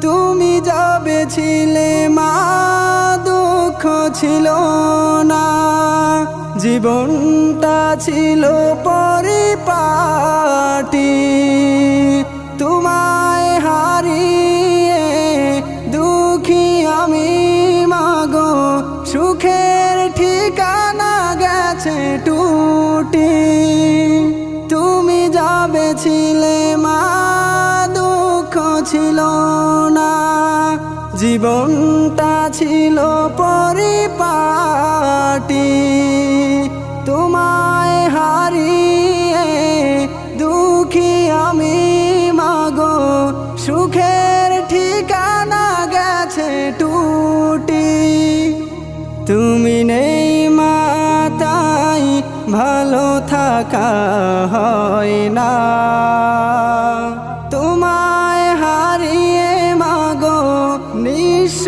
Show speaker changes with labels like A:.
A: তুমি যাবে ছিলে মা, দুঃখ ছিল না, জীবনটা ছিল পরিপাটি। তোমায় হারিয়ে দুঃখী আমি মাগো, সুখের ঠিকানা গেছে টুটি। তুমি যাবে ছিলে মা, দুঃখ ছিল না, জীবনটা ছিল পরিপাটি। তোমায় হারিয়ে দুঃখী আমি মাগো, সুখের ঠিকানা গেছে টুটি। তুমি নেই মা, তাই ভালো থাকা হয় না, তোমায় হারিয়ে মাগো নিঃস্ব